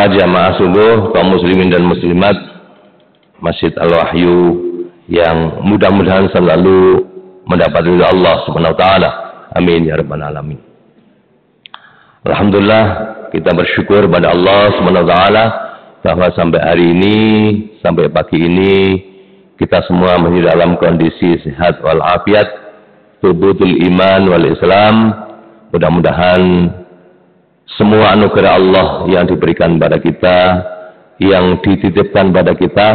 para jamaah subuh, kaum muslimin dan muslimat Masjid Al-Wahyu yang mudah-mudahan selalu mendapat ridha Allah Subhanahu wa taala. Amin ya rabbal alamin. Alhamdulillah, kita bersyukur pada Allah Subhanahu wa taala bahwa sampai hari ini, sampai pagi ini kita semua masih dalam kondisi sehat wal afiat, tubutul iman wal Islam. Mudah-mudahan semua anugerah Allah yang diberikan pada kita, yang dititipkan pada kita,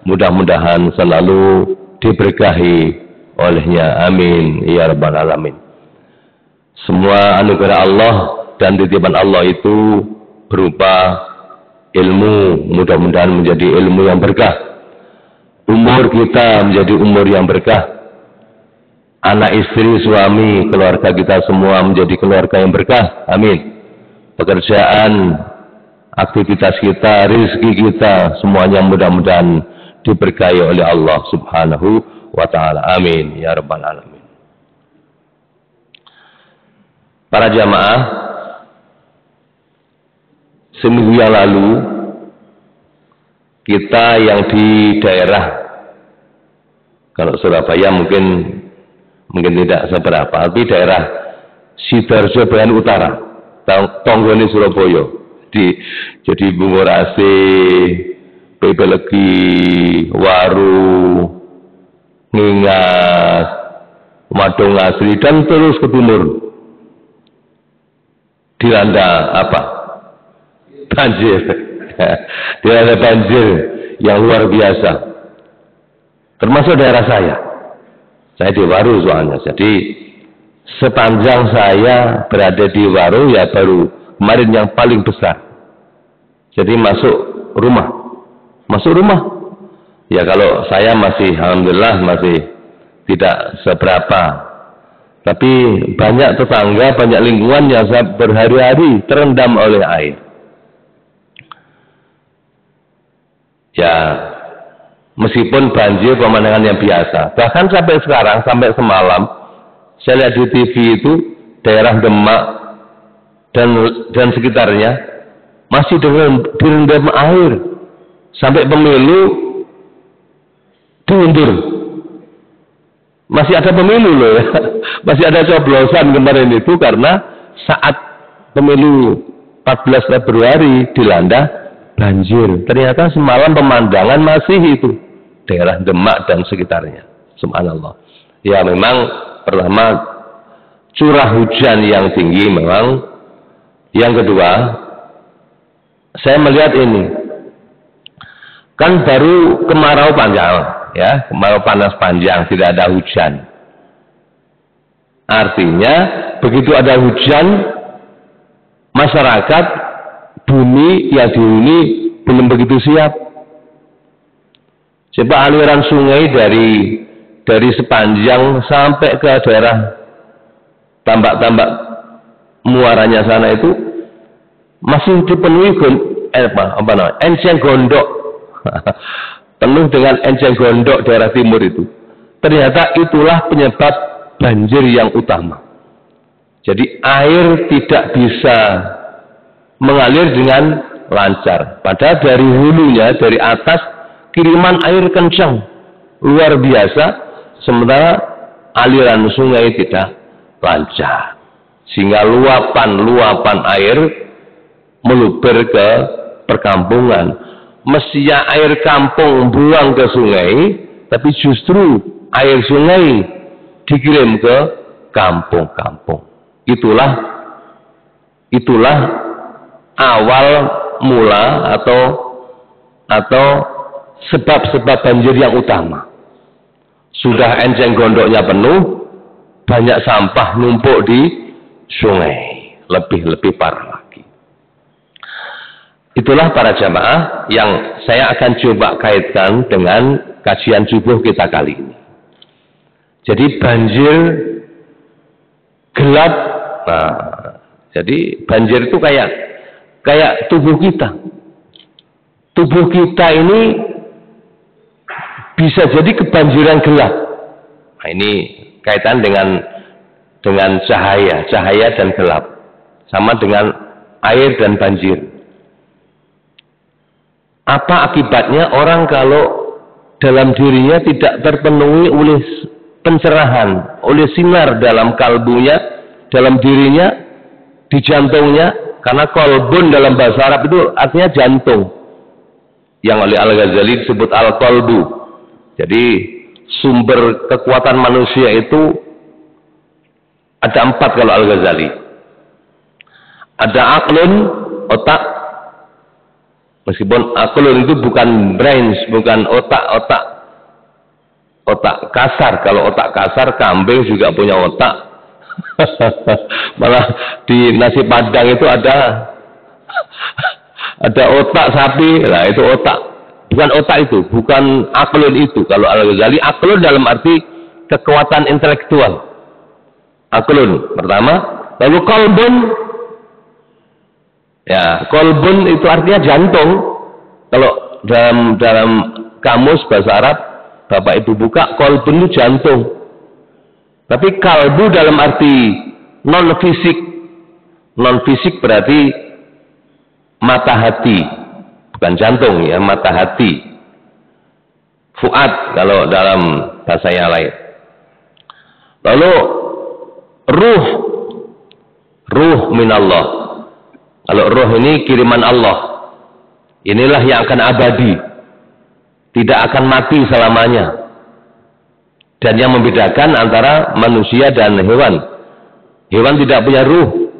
mudah-mudahan selalu diberkahi olehnya. Amin ya rabbal alamin. Semua anugerah Allah dan titipan Allah itu berupa ilmu, mudah-mudahan menjadi ilmu yang berkah. Umur kita menjadi umur yang berkah. Anak istri, suami, keluarga kita semua menjadi keluarga yang berkah. Amin. Pekerjaan, aktivitas kita, rezeki kita, semuanya mudah-mudahan diberkahi oleh Allah Subhanahu wa taala. Amin ya rabbal alamin. Para jamaah, seminggu yang lalu kita yang di daerah, kalau Surabaya mungkin tidak seberapa, tapi daerah Sidoarjo bagian utara, Tonggone Surabaya, jadi Bungurasi, Pebelegi, Waru, Ngingas, Madong Asri, dan terus ke timur dilanda apa? Banjir. Dilanda banjir yang luar biasa, termasuk daerah saya di Waru soalnya. Jadi sepanjang saya berada di Waru ya baru kemarin yang paling besar. Jadi masuk rumah ya. Kalau saya masih alhamdulillah masih tidak seberapa, tapi banyak tetangga, banyak lingkungan yang saya berhari-hari terendam oleh air. Ya, meskipun banjir pemandangan yang biasa, bahkan sampai sekarang, sampai semalam, saya lihat di TV itu daerah Demak dan sekitarnya masih direndam air, sampai pemilu diundur. Masih ada pemilu loh ya, masih ada coblosan kemarin itu karena saat pemilu 14 Februari dilanda banjir. Ternyata semalam pemandangan masih itu daerah Demak dan sekitarnya. Subhanallah. Ya memang pertama curah hujan yang tinggi memang. Yang kedua, saya melihat ini kan baru kemarau panjang ya, kemarau panas panjang, tidak ada hujan. Artinya begitu ada hujan, masyarakat, bumi yang dihuni belum begitu siap. Coba aliran sungai dari sepanjang sampai ke daerah tambak-tambak muaranya sana itu masih dipenuhi enceng gondok. Penuh dengan enceng gondok daerah timur itu. Ternyata itulah penyebab banjir yang utama. Jadi air tidak bisa mengalir dengan lancar. Padahal dari hulunya, dari atas, kiriman air kencang, luar biasa, sementara aliran sungai tidak lancar. Sehingga luapan air meluber ke perkampungan. Mestinya air kampung buang ke sungai, tapi justru air sungai dikirim ke kampung-kampung. Itulah awal mula atau sebab-sebab banjir yang utama. Sudah enceng gondoknya penuh, banyak sampah numpuk di sungai, lebih parah lagi. Itulah para jamaah yang saya akan coba kaitkan dengan kajian subuh kita kali ini. Jadi banjir gelap. Nah, jadi banjir itu kayak tubuh kita. Tubuh kita ini bisa jadi kebanjiran gelap. Nah, ini kaitan dengan cahaya dan gelap. Sama dengan air dan banjir. Apa akibatnya orang kalau dalam dirinya tidak terpenuhi oleh pencerahan, oleh sinar dalam kalbunya, dalam dirinya, di jantungnya, karena kolbun dalam bahasa Arab itu artinya jantung, yang oleh Al-Ghazali disebut al-qalbu. Jadi sumber kekuatan manusia itu ada 4 kalau Al-Ghazali. Ada aklun, otak. Meskipun aklun itu bukan brains, bukan otak kasar. Kalau otak kasar, kambing juga punya otak. Malah di nasi padang itu ada otak sapi. Nah, itu otak. Bukan otak itu, bukan aklun itu. Kalau Al-Ghazali, aklun dalam arti kekuatan intelektual. Aklun pertama, lalu kolbun. Ya, kolbun itu artinya jantung. Kalau dalam kamus bahasa Arab, Bapak Ibu buka, kolbun itu jantung. Tapi kalbu dalam arti non fisik. Non fisik berarti mata hati, bukan jantung ya, mata hati. Fuad kalau dalam bahasa yang lain. Lalu ruh minallah. Kalau roh ini kiriman Allah. Inilah yang akan abadi. Tidak akan mati selamanya. Dan yang membedakan antara manusia dan hewan. Hewan tidak punya ruh.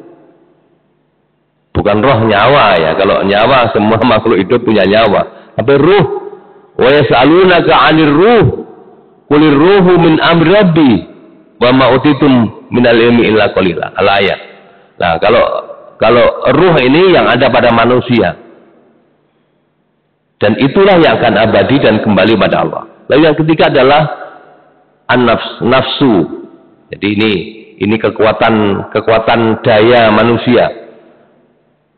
Bukan roh, nyawa ya. Kalau nyawa, semua makhluk hidup punya nyawa. Tapi ruh. Wa yas'alunaka 'anir ruh. Qulir ruhu min amri rabbi. Wa ma utitum minal ilmi illa qalila. Al-ayat. Nah, kalau ruh ini yang ada pada manusia. Dan itulah yang akan abadi dan kembali pada Allah. Lalu yang ketiga adalah nafsu. Jadi ini kekuatan daya manusia.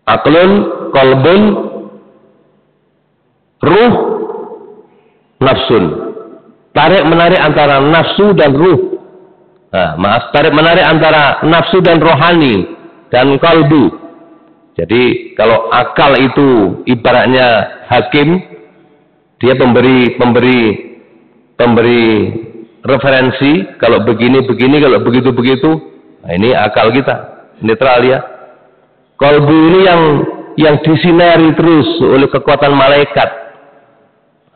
Aklun, kolbun, ruh, nafsun. Tarik menarik antara nafsu dan ruh. Tarik menarik antara nafsu dan rohani dan kalbu. Jadi kalau akal itu ibaratnya hakim, dia pemberi referensi, kalau begini, kalau begitu. Nah, ini akal kita, netral ya. Kalbu ini yang disinari terus oleh kekuatan malaikat.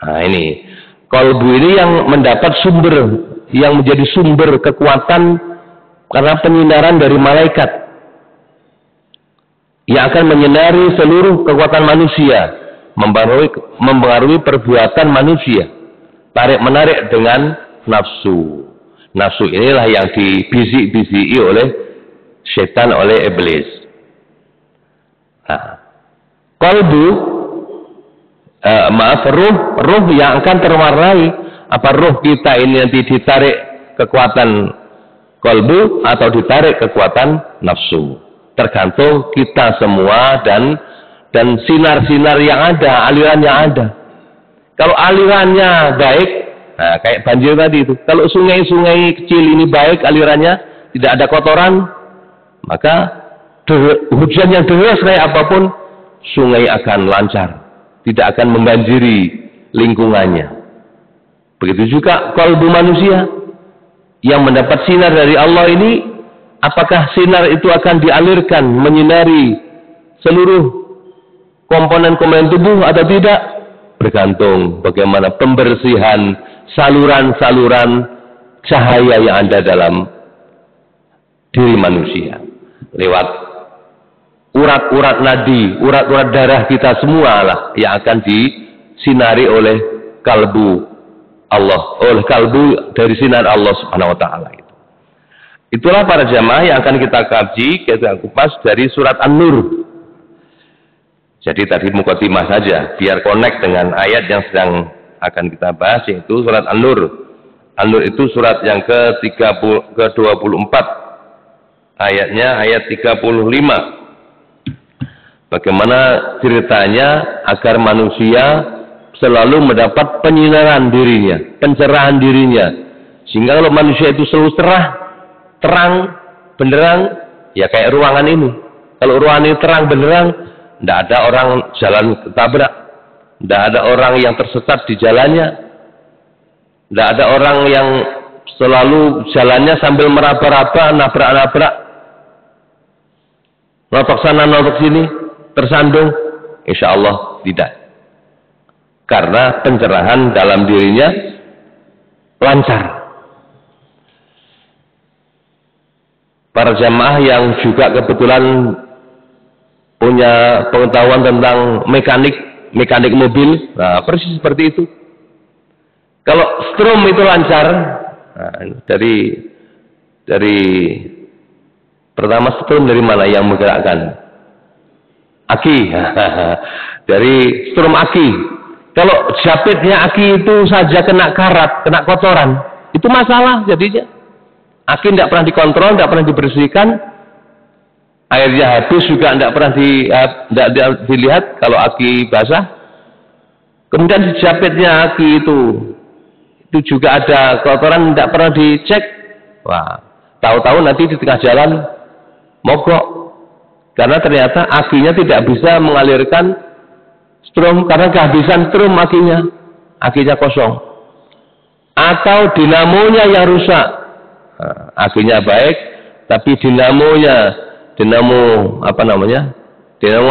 Nah, ini kalbu ini yang mendapat sumber, yang menjadi sumber kekuatan karena penyinaran dari malaikat yang akan menyinari seluruh kekuatan manusia, mempengaruhi perbuatan manusia. Tarik menarik dengan nafsu. Nafsu inilah yang dibisik-bisiki oleh setan, oleh iblis. Nah, kalbu, ruh yang akan terwarnai. Apa ruh kita ini nanti ditarik kekuatan kalbu atau ditarik kekuatan nafsu? Tergantung kita semua dan sinar-sinar yang ada, aliran yang ada. Kalau alirannya baik, nah kayak banjir tadi itu. Kalau sungai-sungai kecil ini baik alirannya, tidak ada kotoran, maka hujan yang deras kayak apapun, sungai akan lancar, tidak akan membanjiri lingkungannya. Begitu juga kalbu manusia yang mendapat sinar dari Allah ini. Apakah sinar itu akan dialirkan, menyinari seluruh komponen-komponen tubuh atau tidak? Bergantung bagaimana pembersihan saluran-saluran cahaya yang ada dalam diri manusia. Lewat urat-urat nadi, urat-urat darah kita semua lah yang akan disinari oleh kalbu Allah, oleh kalbu dari sinar Allah Subhanahu wa taala. Itulah para jamaah yang akan kita kaji, kita kupas dari surat An-Nur. Jadi tadi mukadimah saja, biar connect dengan ayat yang sedang akan kita bahas, yaitu surat An-Nur. An-Nur itu surat yang ke-24. Ayatnya ayat 35. Bagaimana ceritanya agar manusia selalu mendapat penyinaran dirinya, pencerahan dirinya. Sehingga kalau manusia itu selalu cerah, terang, benderang, ya kayak ruangan ini. Kalau ruangan ini terang, benderang, tidak ada orang jalan ketabrak, Tidak ada orang yang tersesat di jalannya. Tidak ada orang yang selalu jalannya sambil meraba-raba, nabrak-nabrak, notok sana, notok sini, tersandung. Insya Allah tidak. Karena pencerahan dalam dirinya lancar. Para jamaah yang juga kebetulan punya pengetahuan tentang mekanik mobil, nah persis seperti itu. Kalau strum itu lancar, nah, dari pertama strum dari mana yang menggerakkan? Aki. Dari strum aki. Kalau japitnya aki itu saja kena karat, kena kotoran, itu masalah jadinya. Aki tidak pernah dikontrol, tidak pernah dibersihkan, airnya habis juga tidak pernah dilihat kalau aki basah. Kemudian di japitnya aki itu juga ada kotoran, tidak pernah dicek. Wah, tahu-tahu nanti di tengah jalan mogok, karena ternyata akinya tidak bisa mengalirkan strum karena kehabisan strum akinya kosong, atau dinamonya yang rusak. Nah, akinya baik, tapi dinamo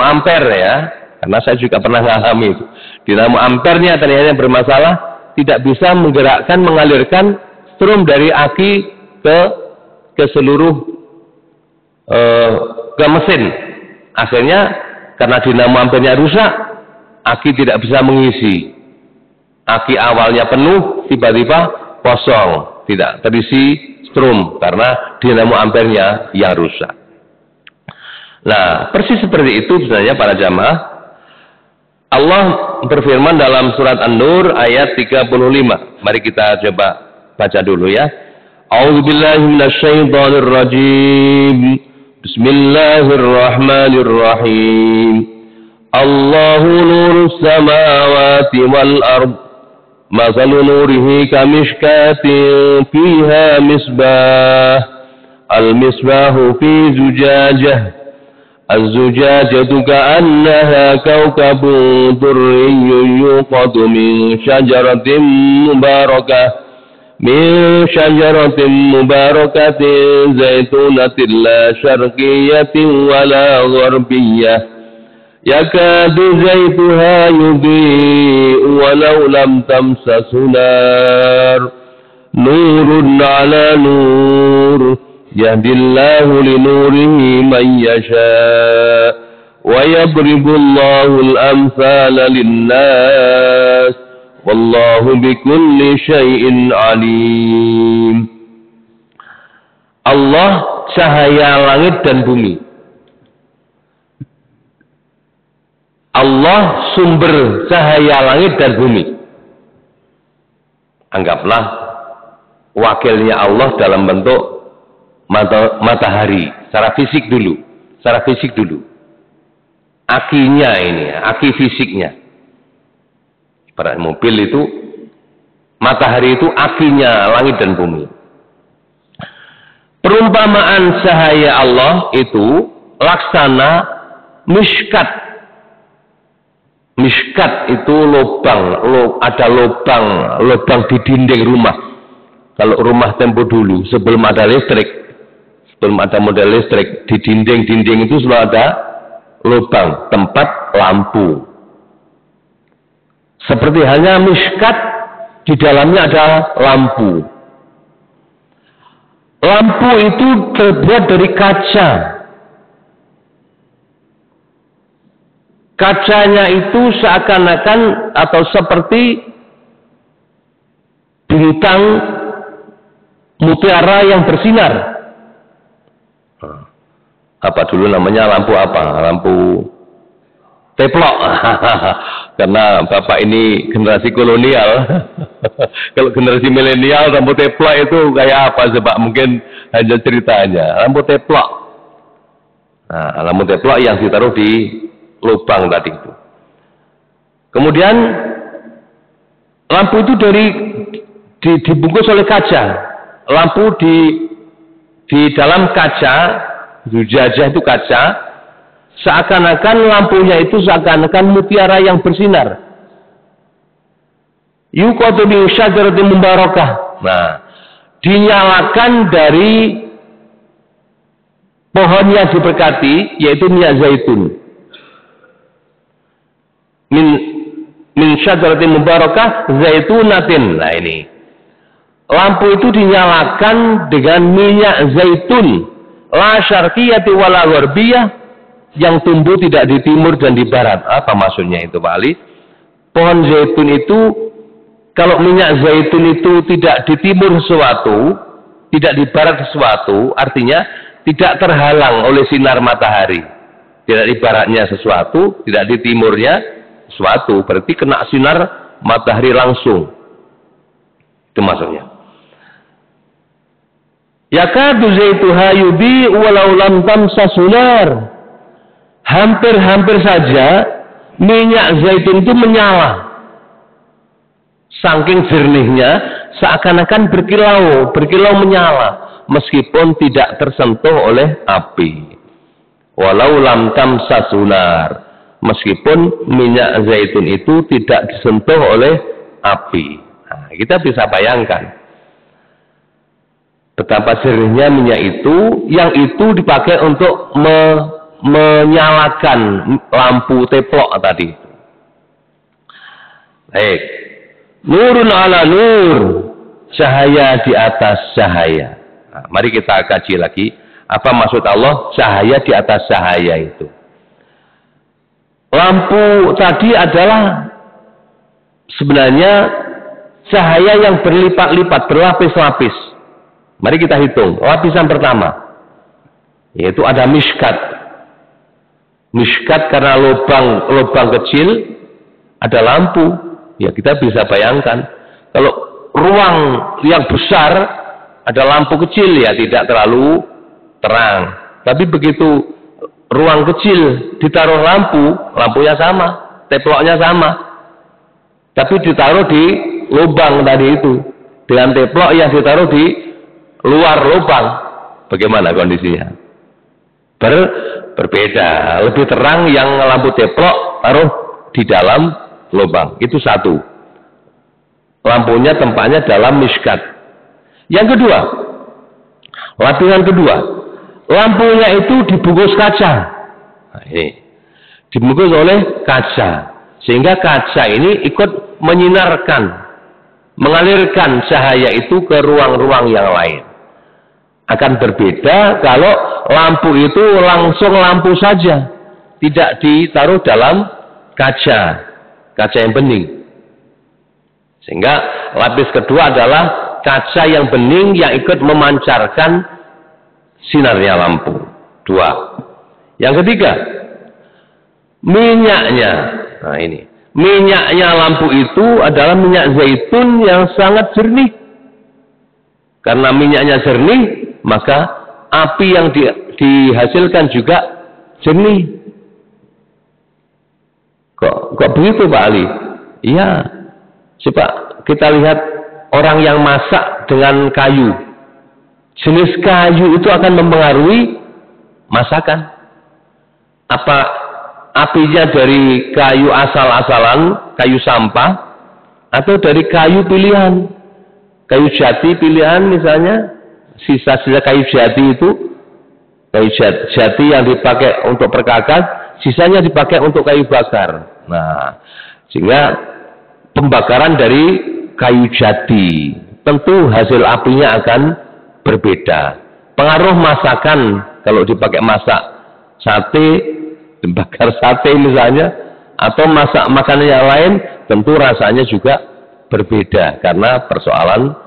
ampere ya, karena saya juga pernah mengalami itu. Dinamo ampernya ternyata bermasalah, tidak bisa mengalirkan strum dari aki ke seluruh ke mesin. Akhirnya karena dinamo ampernya rusak, aki tidak bisa mengisi. Aki awalnya penuh, tiba-tiba kosong, tidak terisi strum karena dinamo ampernya yang rusak. Nah, persis seperti itu sebenarnya para jamaah. Allah berfirman dalam surat An-Nur ayat 35. Mari kita coba baca dulu ya. A'udzubillahi minasyaitonir rajim. Bismillahirrahmanirrahim. Allahu nurus samawati wal ardh. مثل نوره كمشكاة فيها مصباح المصباح في زجاجة الزجاجة كأنها كوكب دري يوقد من شجرة مباركة زيتونة لا شرقية ولا غربية يكاد زيتها يضيء ولو لم تمسسه نار نور على نور يهدي الله لنوره من يشاء ويضرب الله الأمثال للناس والله بكل شيء عليم. Allah cahaya langit dan bumi. Allah sumber cahaya langit dan bumi. Anggaplah wakilnya Allah dalam bentuk matahari, secara fisik dulu. Akinya ini, aki fisiknya. Pada mobil itu, matahari itu akinya langit dan bumi. Perumpamaan cahaya Allah itu laksana miskat. Miskat itu ada lubang di dinding rumah. Kalau rumah tempo dulu sebelum ada model listrik, di dinding itu selalu ada lubang tempat lampu. Seperti halnya miskat, di dalamnya ada lampu. Lampu itu terbuat dari kaca. Kacanya itu seakan-akan atau seperti bintang mutiara yang bersinar. Apa dulu namanya lampu apa? Lampu teplok. Karena Bapak ini generasi kolonial. Kalau generasi milenial lampu teplok itu kayak apa coba? Mungkin hanya ceritanya. Lampu teplok. Nah, lampu teplok yang ditaruh di lubang tadi itu. Kemudian lampu itu dibungkus oleh kaca. Lampu di dalam kaca, zujajah itu kaca, seakan-akan lampunya itu seakan-akan mutiara yang bersinar. Yuqadu min syajaratin mubarakah. Nah, dinyalakan dari pohon yang diberkati, yaitu minyak zaitun. Min syajaratin mubarakah zaitunatin. Nah ini, lampu itu dinyalakan dengan minyak zaitun, la syarqiyati wala gharbiyah, yang tumbuh tidak di timur dan di barat. Apa maksudnya itu, Pak Ali? Pohon zaitun itu, kalau minyak zaitun itu tidak di timur sesuatu, tidak di barat sesuatu, artinya tidak terhalang oleh sinar matahari. Tidak di baratnya sesuatu, tidak di timurnya sesuatu, berarti kena sinar matahari langsung. Itu maksudnya. Yakadu zaituha yubi walau lam tamsa sunar. Hampir-hampir saja minyak zaitun itu menyala. Saking jernihnya, seakan-akan berkilau menyala, meskipun tidak tersentuh oleh api. Walau lam tamsa sunar, meskipun minyak zaitun itu tidak disentuh oleh api. Nah, kita bisa bayangkan betapa jernihnya minyak itu, yang itu dipakai untuk menyalakan lampu teplok tadi. Baik. Nurun ala nur, cahaya di atas cahaya. Nah, mari kita kaji lagi, apa maksud Allah cahaya di atas cahaya itu. Lampu tadi adalah sebenarnya cahaya yang berlipat-lipat, berlapis-lapis. Mari kita hitung. Lapisan pertama, yaitu ada miskat. Miskat karena lubang kecil, ada lampu. Ya, kita bisa bayangkan, kalau ruang yang besar ada lampu kecil, ya tidak terlalu terang. Tapi begitu ruang kecil ditaruh lampunya sama, teploknya sama. Tapi ditaruh di lubang tadi itu, dengan teplok yang ditaruh di luar lubang, bagaimana kondisinya? Berbeda, lebih terang yang lampu teplok taruh di dalam lubang. Itu satu, lampunya tempatnya dalam miskat. Yang kedua, lapisan kedua, lampunya itu dibungkus kaca. Nah, ini dibungkus oleh kaca, sehingga kaca ini ikut menyinarkan, mengalirkan cahaya itu ke ruang-ruang yang lain. Akan berbeda kalau lampu itu langsung lampu saja, tidak ditaruh dalam kaca yang bening. Sehingga lapis kedua adalah kaca yang bening yang ikut memancarkan sinarnya lampu. Dua. Yang ketiga, minyaknya. Nah ini, minyaknya lampu itu adalah minyak zaitun yang sangat jernih. Karena minyaknya jernih, maka api yang dihasilkan juga jernih. Kok begitu, Pak Ali? Iya. Coba kita lihat orang yang masak dengan kayu. Jenis kayu itu akan mempengaruhi masakan. Apa apinya dari kayu asal-asalan, kayu sampah, atau dari kayu pilihan? Kayu jati pilihan misalnya, sisa-sisa kayu jati itu, kayu jati yang dipakai untuk perkakas, sisanya dipakai untuk kayu bakar. Nah, sehingga pembakaran dari kayu jati, tentu hasil apinya akan berbeda. Pengaruh masakan, kalau dipakai masak sate, bakar sate misalnya, atau masak makanan yang lain, tentu rasanya juga berbeda karena persoalan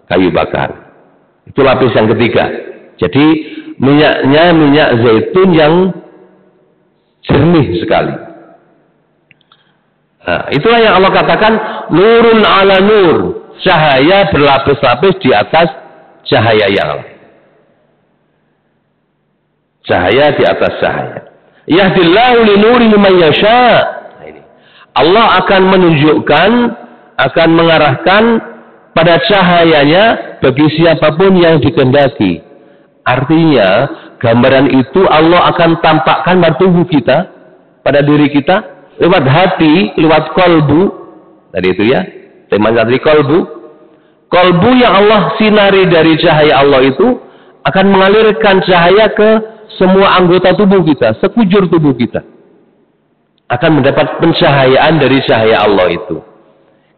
kayu bakar. Itu lapis yang ketiga. Jadi minyaknya minyak zaitun yang jernih sekali. Nah, itulah yang Allah katakan nurun ala nur, cahaya berlapis-lapis di atas cahaya yang lain. Cahaya di atas cahaya. Yahdillahu li nurihi man yasha. Allah akan menunjukkan, akan mengarahkan pada cahayanya bagi siapapun yang dikehendaki. Artinya, gambaran itu Allah akan tampakkan pada tubuh kita, pada diri kita, lewat hati, lewat kolbu, tadi itu ya, Temanya tadi kolbu. Kolbu yang Allah sinari dari cahaya Allah itu akan mengalirkan cahaya ke semua anggota tubuh kita, sekujur tubuh kita. Akan mendapat pencahayaan dari cahaya Allah itu.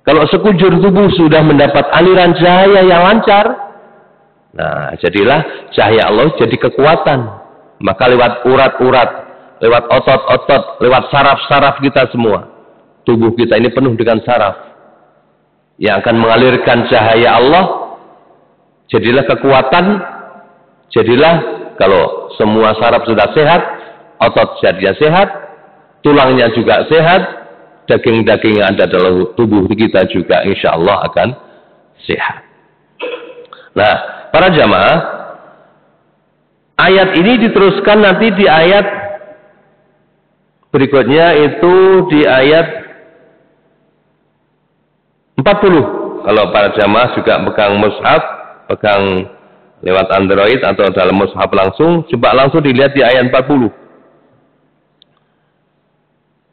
Kalau sekujur tubuh sudah mendapat aliran cahaya yang lancar, nah jadilah cahaya Allah jadi kekuatan. Maka lewat urat-urat, lewat otot-otot, lewat saraf-saraf kita semua. Tubuh kita ini penuh dengan saraf yang akan mengalirkan cahaya Allah. Jadilah kekuatan, jadilah kalau semua saraf sudah sehat, otot jadinya sehat, tulangnya juga sehat, daging-daging yang ada dalam tubuh kita juga insya Allah akan sehat. Nah, para jamaah, ayat ini diteruskan nanti di ayat berikutnya, itu di ayat 40. Kalau para jamaah juga pegang mushaf, pegang lewat Android atau dalam mushaf langsung, coba langsung dilihat di ayat 40.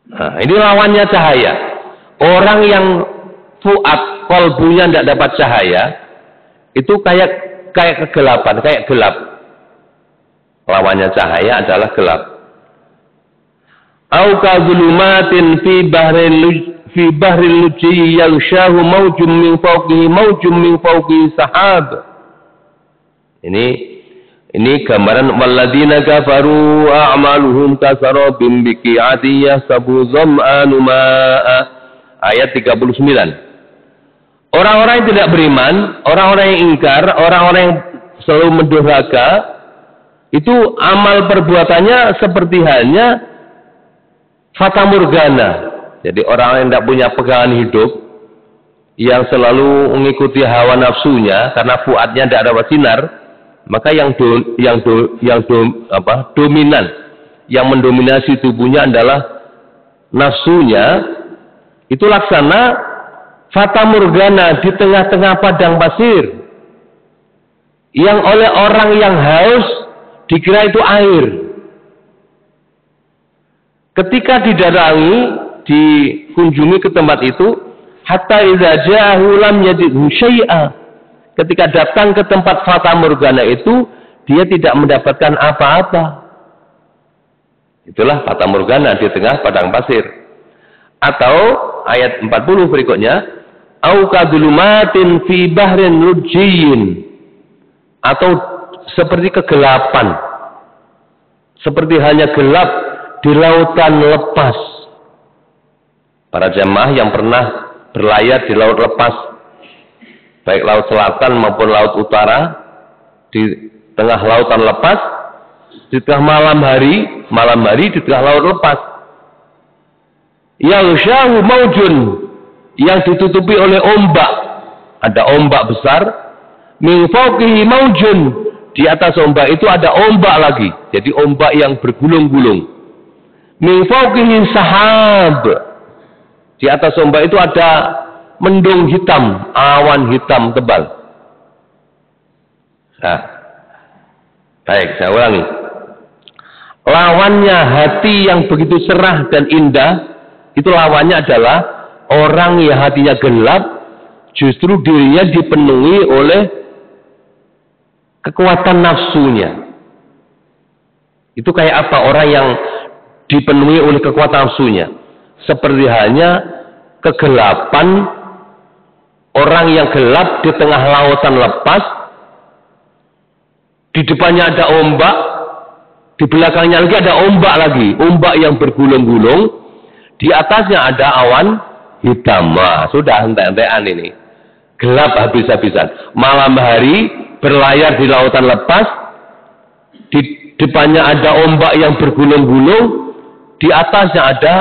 Nah, ini lawannya cahaya. Orang yang fuad, kolbunya tidak dapat cahaya, itu kayak kegelapan, kayak gelap. Lawannya cahaya adalah gelap. Au ka zulumatin fi bahril lujji yaghshahu mawjum min fawqihi sahab. Ini gambaran walladzina kafaru a'maluhum kasarabim biqi'atin yahsabu dham'anu ma'a. Ayat 39. Orang-orang yang tidak beriman, orang-orang yang ingkar, orang-orang yang selalu mendurhaka, itu amal perbuatannya seperti halnya fata morgana. Jadi orang yang tidak punya pegangan hidup, yang selalu mengikuti hawa nafsunya karena fuadnya tidak ada sinar, maka yang dominan, yang mendominasi tubuhnya adalah nafsunya. Itu laksana fata morgana di tengah-tengah padang pasir, yang oleh orang yang haus dikira itu air. Ketika didatangi, dikunjungi ke tempat itu, hatta idza ja'ahu lam yajidhu syai'a. Ketika datang ke tempat fata morgana itu, dia tidak mendapatkan apa-apa. Itulah fata morgana di tengah padang pasir. Atau ayat 40 berikutnya, au kadulumatin fi bahrin lujjin, atau seperti kegelapan, seperti hanya gelap di lautan lepas. Para jamaah yang pernah berlayar di laut lepas, baik laut selatan maupun laut utara, di tengah lautan lepas, di tengah malam hari di tengah laut lepas, yaghshahu maujun, yang ditutupi oleh ombak. Ada ombak besar, min fawqihi maujun, di atas ombak itu ada ombak lagi. Jadi ombak yang bergulung-gulung. Min fawqihi sahab, di atas ombak itu ada mendung hitam, awan hitam tebal. Nah, baik, saya ulangi. Lawannya hati yang begitu cerah dan indah, itu lawannya adalah orang yang hatinya gelap, justru dirinya dipenuhi oleh kekuatan nafsunya. Itu kayak apa orang yang dipenuhi oleh kekuatan nafsunya? Seperti halnya kegelapan, orang yang gelap di tengah lautan lepas, di depannya ada ombak, di belakangnya lagi ada ombak lagi, ombak yang bergulung-gulung, di atasnya ada awan hitam. Wah, sudah hente-hentean ini, gelap habis-habisan. Malam hari berlayar di lautan lepas, di depannya ada ombak yang bergulung-gulung, di atasnya ada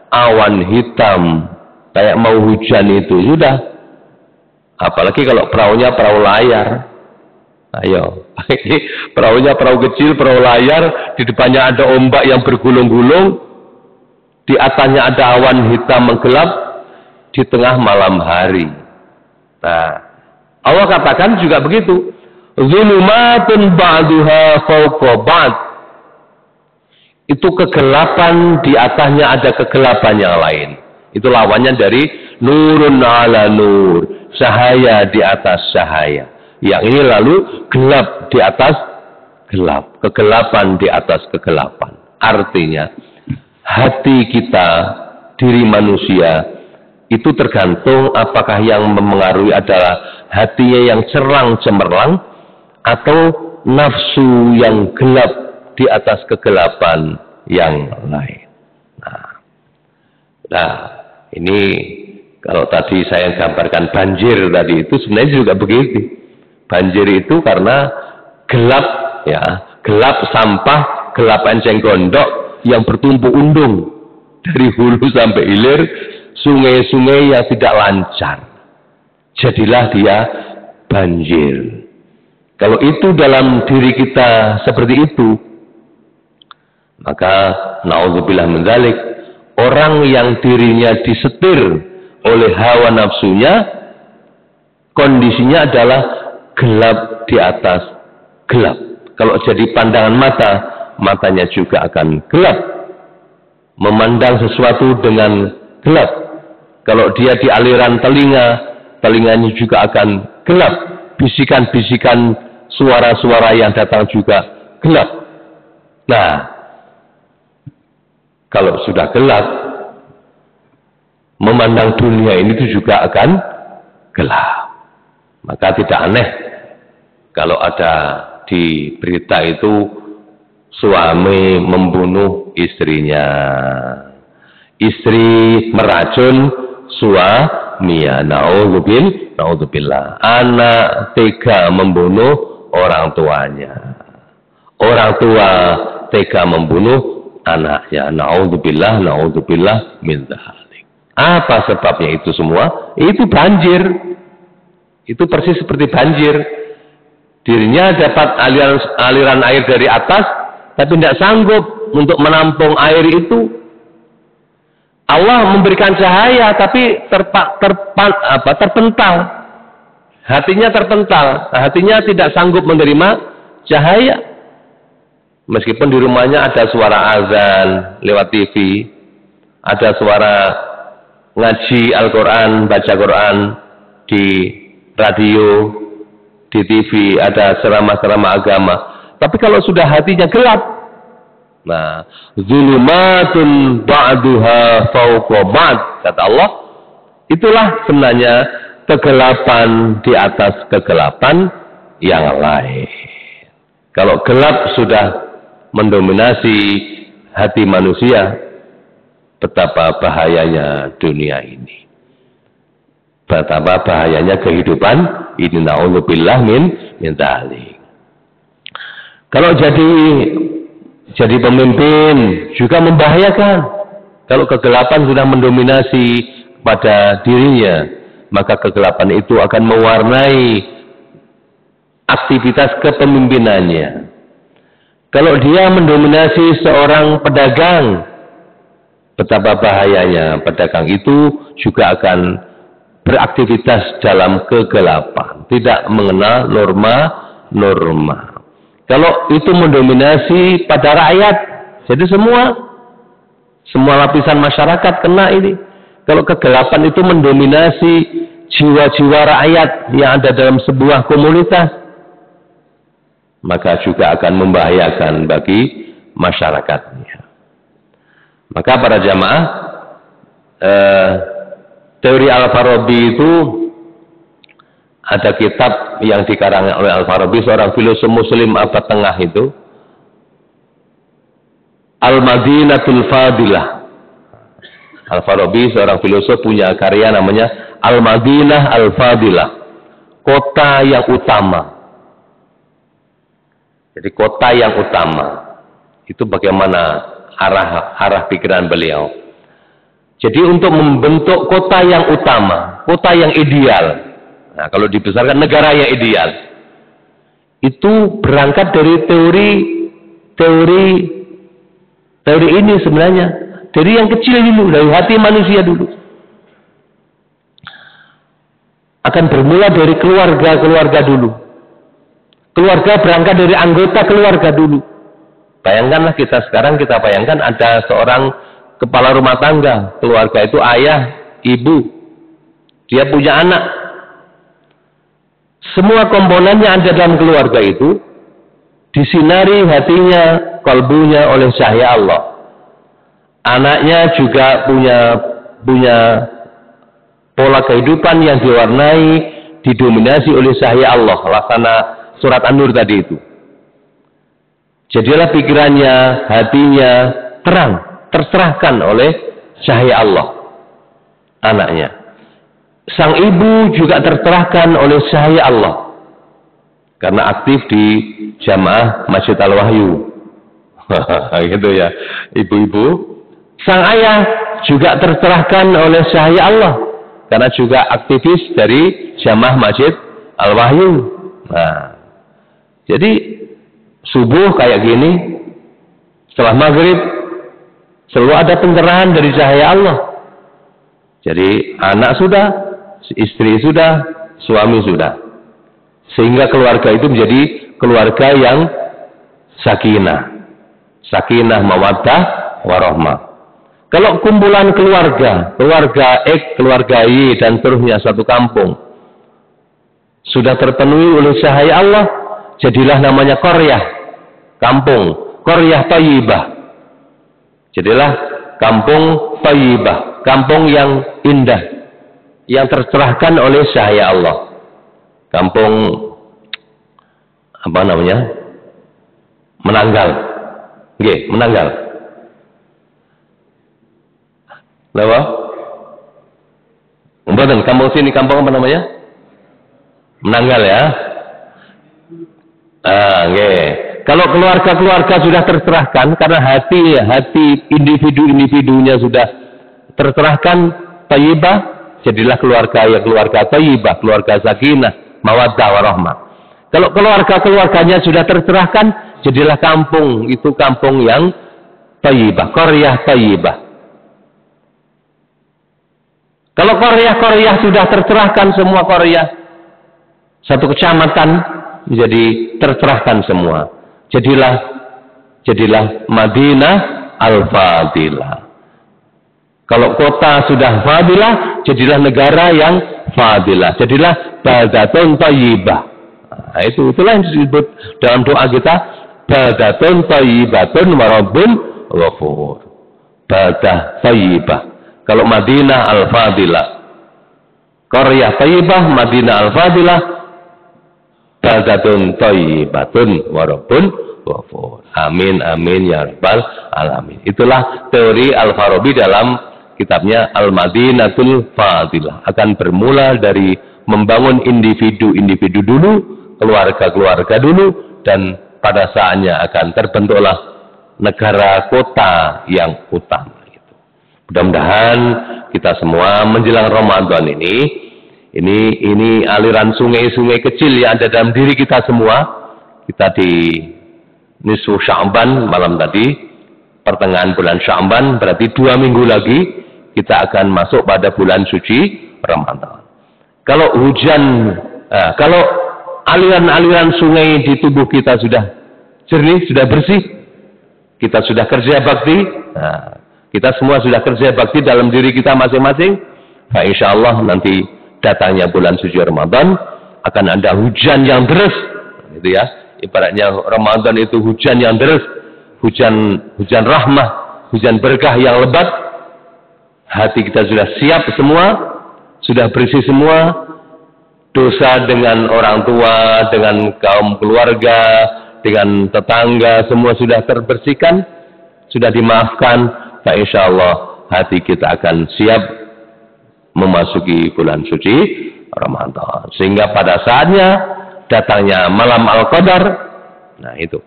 awan hitam, kayak mau hujan itu. Sudah, apalagi kalau perahunya perahu layar. Ayo, perahunya perahu kecil, perahu layar, di depannya ada ombak yang bergulung-gulung, di atasnya ada awan hitam menggelap, di tengah malam hari. Nah, Allah katakan juga begitu. Zulumatun ba'duha fawqa ba'd. Itu kegelapan, di atasnya ada kegelapan yang lain. Itu lawannya dari nurun ala nur, cahaya di atas cahaya. Yang ini lalu gelap di atas gelap, kegelapan di atas kegelapan. Artinya hati kita, diri manusia itu tergantung apakah yang memengaruhi adalah hatinya yang cerang cemerlang atau nafsu yang gelap di atas kegelapan yang lain. Nah, ini kalau tadi saya gambarkan banjir tadi itu sebenarnya juga begitu. Banjir itu karena gelap, ya, gelap sampah, gelap enceng gondok yang bertumpuk undung dari hulu sampai hilir, sungai-sungai yang tidak lancar. Jadilah dia banjir. Kalau itu dalam diri kita seperti itu, maka naudzubillah min dzalik, orang yang dirinya disetir oleh hawa nafsunya, kondisinya adalah gelap di atas gelap. Kalau jadi pandangan mata, matanya juga akan gelap. Memandang sesuatu dengan gelap. Kalau dia di aliran telinga, telinganya juga akan gelap. Bisikan-bisikan suara-suara yang datang juga gelap. Nah, kalau sudah gelap, memandang dunia ini juga akan gelap. Maka tidak aneh kalau ada di berita itu suami membunuh istrinya, istri meracun suaminya, naudzubillah, anak tega membunuh orang tuanya, orang tua tega membunuh anaknya, naudzubillah min dzalik. Apa sebabnya itu semua? Itu banjir. Itu persis seperti banjir. Dirinya dapat aliran air dari atas, tapi tidak sanggup untuk menampung air itu. Allah memberikan cahaya, tapi terpental. Hatinya terpental. Hatinya tidak sanggup menerima cahaya. Meskipun di rumahnya ada suara azan lewat TV, ada suara ngaji Al-Quran, baca Quran di radio, di TV, ada ceramah-ceramah agama. Tapi kalau sudah hatinya gelap, nah, zulumatun ba'duha fawqa ba'd, kata Allah, itulah sebenarnya kegelapan di atas kegelapan yang lain. Kalau gelap sudah mendominasi hati manusia, betapa bahayanya dunia ini. Betapa bahayanya kehidupan ini, naudzubillah min dzalik. Kalau jadi pemimpin juga membahayakan. Kalau kegelapan sudah mendominasi pada dirinya, maka kegelapan itu akan mewarnai aktivitas kepemimpinannya. Kalau dia mendominasi seorang pedagang, betapa bahayanya pedagang itu juga akan beraktivitas dalam kegelapan, tidak mengenal norma-norma. Kalau itu mendominasi pada rakyat, jadi semua lapisan masyarakat kena ini. Kalau kegelapan itu mendominasi jiwa-jiwa rakyat yang ada dalam sebuah komunitas, maka juga akan membahayakan bagi masyarakatnya. Maka para jamaah, teori Al-Farabi itu ada kitab yang dikarang oleh Al-Farabi, seorang filosof muslim abad tengah itu, Al-Madinatul Fadilah. Al-Farabi seorang filosof punya karya namanya Al-Madinah Al-Fadilah, kota yang utama. Jadi kota yang utama itu bagaimana arah pikiran beliau. Jadi untuk membentuk kota yang utama, kota yang ideal. Nah, kalau dibesarkan negara yang ideal, itu berangkat dari teori ini sebenarnya, dari yang kecil dulu, dari hati manusia dulu. Akan bermula dari keluarga dulu. Keluarga berangkat dari anggota keluarga dulu. Bayangkanlah kita bayangkan ada seorang kepala rumah tangga. Keluarga itu ayah, ibu, dia punya anak. Semua komponen yang ada dalam keluarga itu disinari hatinya, kalbunya oleh cahaya Allah. Anaknya juga punya pola kehidupan yang diwarnai, didominasi oleh cahaya Allah, laksana surat An-Nur tadi itu. Jadilah pikirannya, hatinya terang, tercerahkan oleh cahaya Allah anaknya. Sang ibu juga tercerahkan oleh cahaya Allah karena aktif di jamaah Masjid Al-Wahyu. Gitu ya, ibu-ibu. Sang ayah juga tercerahkan oleh cahaya Allah karena juga aktivis dari jamaah Masjid Al-Wahyu. Nah, jadi subuh kayak gini, setelah maghrib selalu ada pencerahan dari cahaya Allah. Jadi anak sudah, istri sudah, suami sudah, sehingga keluarga itu menjadi keluarga yang sakinah, mawaddah, warahmah. Kalau kumpulan keluarga X, keluarga Y, dan seterusnya satu kampung sudah terpenuhi oleh cahaya Allah, jadilah namanya qaryah, kampung, qaryah thayyibah. Jadilah kampung thayyibah, kampung yang indah, yang tercerahkan oleh cahaya Allah. Kampung apa namanya? Menanggal. Nggih, Menanggal. Lha mboten, kampung sini kampung apa namanya? Menanggal ya. Nggih. Kalau keluarga-keluarga sudah tercerahkan karena hati individu-individunya sudah tercerahkan, thayyibah, jadilah keluarga thayyibah, keluarga sakinah, mawaddah, warahmah. Kalau keluarga-keluarganya sudah tercerahkan, jadilah kampung itu kampung yang thayyibah, qaryah thayyibah. Kalau qaryah sudah tercerahkan, semua qaryah, satu kecamatan menjadi tercerahkan semua. Jadilah Madinah Al-Fadilah. Kalau kota sudah fadilah, jadilah negara yang fadilah. Jadilah baldatun thayyibah. Nah, itulah yang disebut dalam doa kita, baldatun thayyibatun wa rabbun ghafur. Baldah thayyibah. Kalau Madinah Al-Fadilah, qaryah thayyibah, Madinah Al-Fadilah, baldatun thayyibatun wa rabbun ghafur. Amin amin ya rabbal alamin. Itulah teori Al-Farabi dalam kitabnya Al-Madinatul Fadilah. Akan bermula dari membangun individu-individu dulu, keluarga-keluarga dulu, dan pada saatnya akan terbentuklah negara kota yang utama. Mudah-mudahan kita semua menjelang Ramadan ini aliran sungai-sungai kecil yang ada dalam diri kita semua. Kita di nisfu Sya'ban malam tadi, pertengahan bulan Sya'ban, berarti 2 minggu lagi kita akan masuk pada bulan suci Ramadan. Kalau kalau aliran-aliran sungai di tubuh kita sudah jernih, sudah bersih, kita sudah kerja bakti, kita semua sudah kerja bakti dalam diri kita masing-masing, nah, insya Allah nanti datangnya bulan suci Ramadan akan ada hujan yang deras, gitu ya. Ibaratnya Ramadan itu hujan yang deras, hujan rahmah, hujan berkah yang lebat. Hati kita sudah siap semua, sudah bersih semua, dosa dengan orang tua, dengan kaum keluarga, dengan tetangga, semua sudah terbersihkan, sudah dimaafkan. Nah, insya Allah hati kita akan siap memasuki bulan suci Ramadan. Sehingga pada saatnya datangnya malam Al-Qadar, nah itu.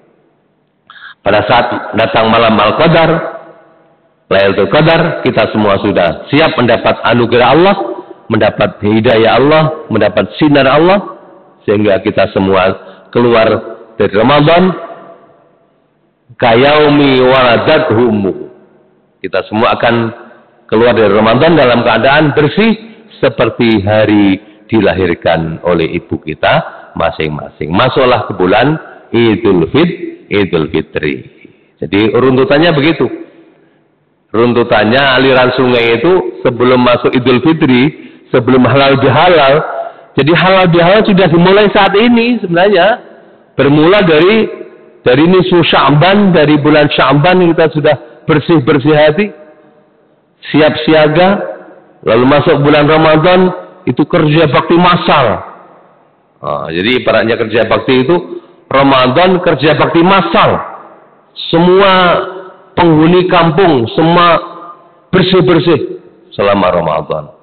Pada saat datang malam Al-Qadar, Lailatul Qadar, kita semua sudah siap mendapat anugerah Allah, mendapat hidayah Allah, mendapat sinar Allah, sehingga kita semua keluar dari Ramadan kayaumi waladathu ummuh. Kita semua akan keluar dari Ramadan dalam keadaan bersih seperti hari dilahirkan oleh ibu kita masing-masing. Masuklah ke bulan Idul Fitri. Jadi runtutannya begitu. Runtutannya aliran sungai itu sebelum masuk Idul Fitri, sebelum halal bihalal. Jadi halal bihalal sudah dimulai saat ini sebenarnya. Bermula dari nisfu Sya'ban, dari bulan Sya'ban kita sudah bersih-bersih hati, siap siaga, lalu masuk bulan Ramadan itu kerja bakti massal. Jadi ibaratnya kerja bakti itu Ramadan kerja bakti massal. Semua penghuni kampung semua bersih-bersih selama Ramadan.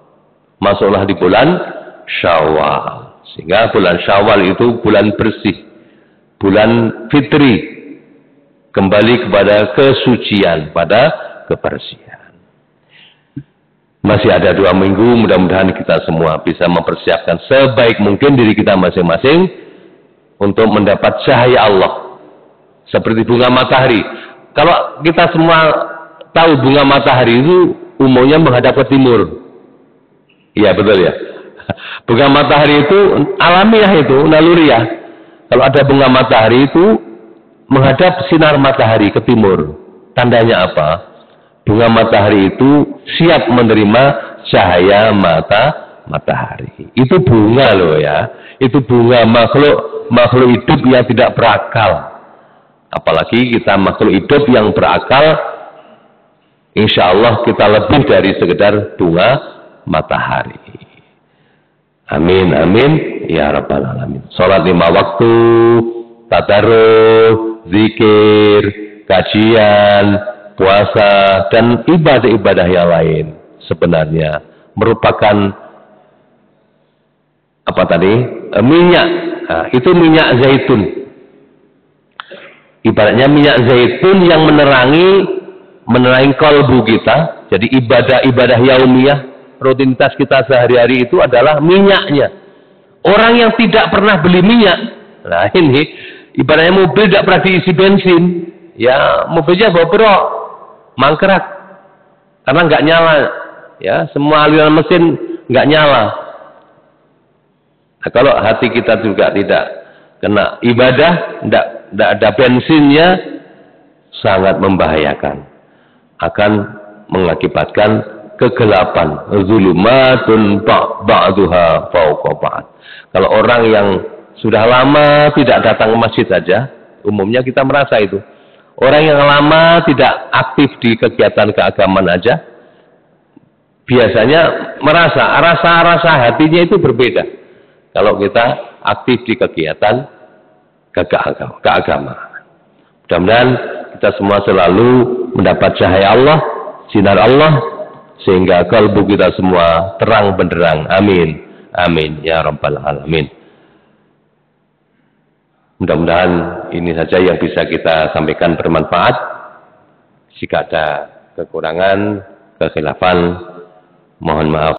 Masuklah di bulan Syawal. Sehingga bulan Syawal itu bulan bersih, bulan fitri, kembali kepada kesucian, pada kebersihan. Masih ada 2 minggu, mudah-mudahan kita semua bisa mempersiapkan sebaik mungkin diri kita masing-masing untuk mendapat cahaya Allah. Seperti bunga matahari. Kalau kita semua tahu bunga matahari itu umumnya menghadap ke timur. Iya betul ya. Bunga matahari itu alamiah, itu naluriah. Kalau ada bunga matahari itu menghadap sinar matahari ke timur. Tandanya apa? Bunga matahari itu siap menerima cahaya matahari. Itu bunga loh ya. Itu bunga makhluk hidup yang tidak berakal. Apalagi kita makhluk hidup yang berakal, insya Allah kita lebih dari sekedar bunga matahari. Amin, amin, ya Rabbal Alamin. Salat 5 waktu, tadarruh, zikir, kajian, puasa, dan ibadah-ibadah yang lain sebenarnya merupakan apa tadi? Minyak. Nah, itu minyak zaitun. Ibaratnya minyak zaitun yang menerangi kalbu kita. Jadi ibadah-ibadah yaumiyah, rutinitas kita sehari-hari itu adalah minyaknya. Orang yang tidak pernah beli minyak, nah ini ibaratnya mobil tidak pernah diisi bensin, ya mobilnya bobrok, mangkrak, karena nggak nyala, ya semua aliran mesin nggak nyala. Nah, kalau hati kita juga tidak kena ibadah, tidak ada bensinnya, sangat membahayakan, akan mengakibatkan kegelapan, zulumatun ba'duha fawqa ba'd. Kalau orang yang sudah lama tidak datang ke masjid saja, umumnya kita merasa itu. Orang yang lama tidak aktif di kegiatan keagamaan aja, biasanya rasa hatinya itu berbeda. Kalau kita aktif di kegiatan keagamaan. Mudah-mudahan kita semua selalu mendapat cahaya Allah, sinar Allah, sehingga kalbu kita semua terang benderang. Amin. Amin. Ya Rabbal Alamin. Mudah-mudahan ini saja yang bisa kita sampaikan bermanfaat. Jika ada kekurangan, kekhilafan, mohon maaf.